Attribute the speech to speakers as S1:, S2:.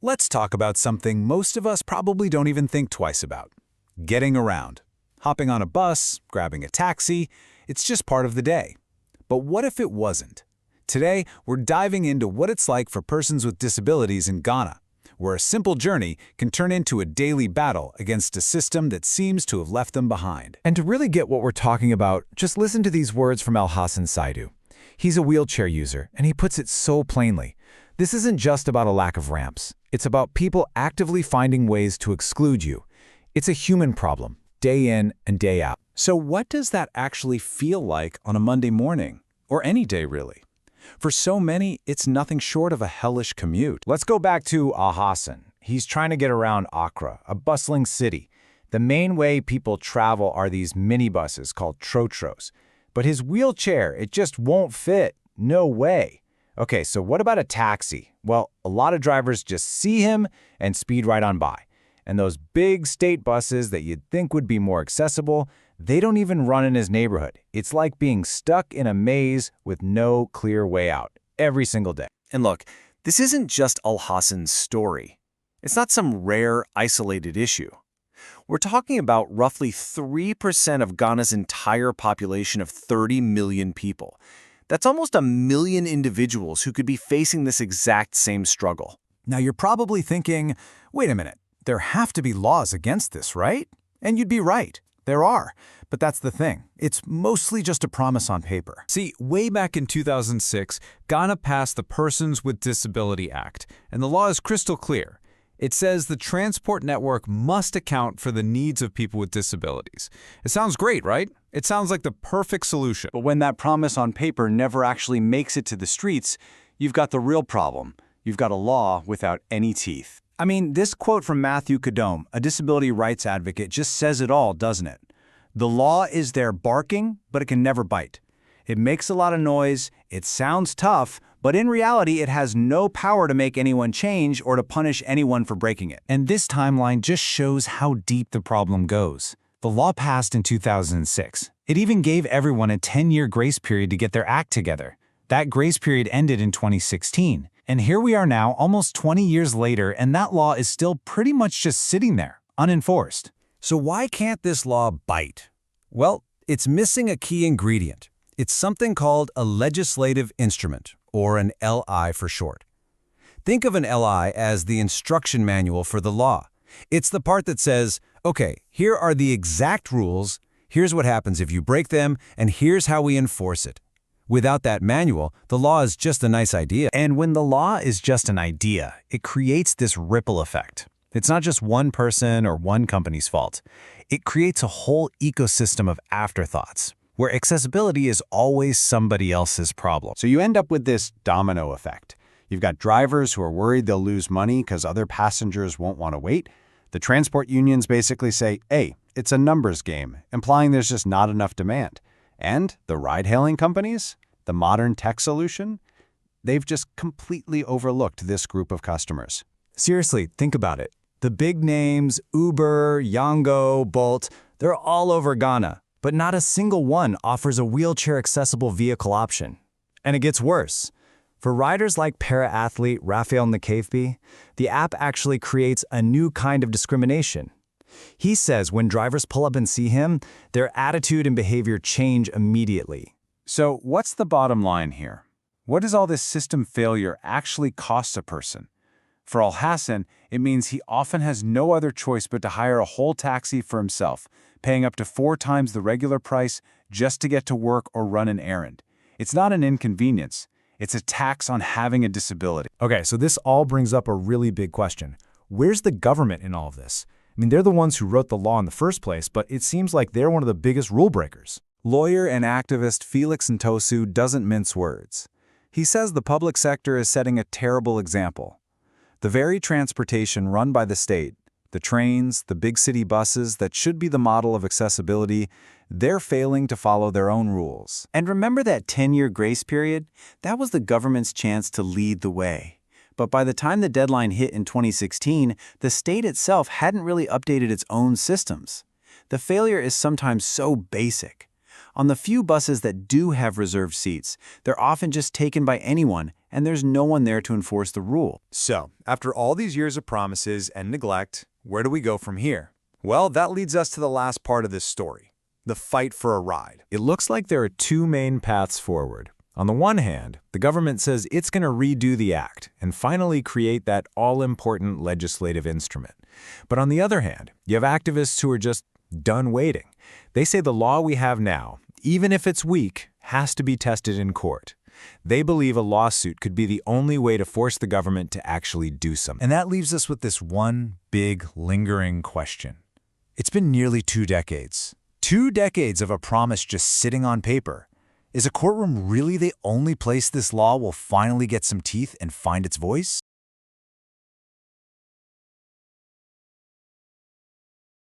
S1: Let's talk about something most of us probably don't even think twice about. Getting around. Hopping on a bus, grabbing a taxi, it's just part of the day. But what if it wasn't? Today, we're diving into what it's like for persons with disabilities in Ghana, where a simple journey can turn into a daily battle against a system that seems to have left them behind.
S2: And to really get what we're talking about, just listen to these words from Alhassan Saidu. He's a wheelchair user, and he puts it so plainly. This isn't just about a lack of ramps. It's about people actively finding ways to exclude you. It's a human problem, day in and day out.
S1: So what does that actually feel like on a Monday morning? Or any day, really? For so many, it's nothing short of a hellish commute.
S2: Let's go back to Alhassan. He's trying to get around Accra, a bustling city. The main way people travel are these minibuses called trotros. But his wheelchair, it just won't fit. No way. Okay, so what about a taxi? Well, a lot of drivers just see him and speed right on by. And those big state buses that you'd think would be more accessible, they don't even run in his neighborhood. It's like being stuck in a maze with no clear way out every single day.
S3: And look, this isn't just Alhassan's story. It's not some rare, isolated issue. We're talking about roughly 3% of Ghana's entire population of 30 million people. That's almost 1 million individuals who could be facing this exact same struggle.
S1: Now you're probably thinking, wait a minute, there have to be laws against this, right? And you'd be right. There are. But that's the thing. It's mostly just a promise on paper.
S4: See, way back in 2006, Ghana passed the Persons with Disability Act, and the law is crystal clear. It says the transport network must account for the needs of people with disabilities. It sounds great, right? It sounds like the perfect solution.
S5: But when that promise on paper never actually makes it to the streets, you've got the real problem. You've got a law without any teeth.
S1: I mean, this quote from Matthew Kadom, a disability rights advocate, just says it all, doesn't it? The law is there barking, but it can never bite. It makes a lot of noise, it sounds tough, but in reality it has no power to make anyone change or to punish anyone for breaking it. And this timeline just shows how deep the problem goes. The law passed in 2006. It even gave everyone a 10-year grace period to get their act together. That grace period ended in 2016. And here we are now, almost 20 years later, and that law is still pretty much just sitting there, unenforced.
S6: So why can't this law bite? Well, it's missing a key ingredient. It's something called a legislative instrument, or an LI for short. Think of an LI as the instruction manual for the law. It's the part that says, okay, here are the exact rules, here's what happens if you break them, and here's how we enforce it. Without that manual, the law is just a nice idea.
S2: And when the law is just an idea, it creates this ripple effect. It's not just one person or one company's fault. It creates a whole ecosystem of afterthoughts, where accessibility is always somebody else's problem.
S5: So you end up with this domino effect. You've got drivers who are worried they'll lose money because other passengers won't want to wait. The transport unions basically say, hey, it's a numbers game, implying there's just not enough demand. And the ride-hailing companies, the modern tech solution, they've just completely overlooked this group of customers.
S1: Seriously, think about it. The big names, Uber, Yango, Bolt, they're all over Ghana, but not a single one offers a wheelchair-accessible vehicle option. And it gets worse. For riders like para-athlete Raphael Nkaveby, the app actually creates a new kind of discrimination. He says when drivers pull up and see him, their attitude and behavior change immediately.
S5: So what's the bottom line here? What does all this system failure actually cost a person? For Alhassan, it means he often has no other choice but to hire a whole taxi for himself, paying up to 4 times the regular price just to get to work or run an errand. It's not an inconvenience. It's a tax on having a disability.
S2: Okay, so this all brings up a really big question. Where's the government in all of this? I mean, they're the ones who wrote the law in the first place, but it seems like they're one of the biggest rule breakers.
S1: Lawyer and activist Felix Ntosu doesn't mince words. He says the public sector is setting a terrible example. The very transportation run by the state, the trains, the big city buses that should be the model of accessibility, they're failing to follow their own rules.
S3: And remember that 10-year grace period? That was the government's chance to lead the way. But by the time the deadline hit in 2016, the state itself hadn't really updated its own systems. The failure is sometimes so basic. On the few buses that do have reserved seats, they're often just taken by anyone, and there's no one there to enforce the rule.
S1: So, after all these years of promises and neglect, where do we go from here? Well, that leads us to the last part of this story, the fight for a ride.
S2: It looks like there are two main paths forward. On the one hand, the government says it's going to redo the act and finally create that all-important legislative instrument. But on the other hand, you have activists who are just done waiting. They say the law we have now, even if it's weak, has to be tested in court. They believe a lawsuit could be the only way to force the government to actually do something.
S1: And that leaves us with this one big, lingering question. It's been nearly 2 decades. 2 decades of a promise just sitting on paper. Is a courtroom really the only place this law will finally get some teeth and find its voice?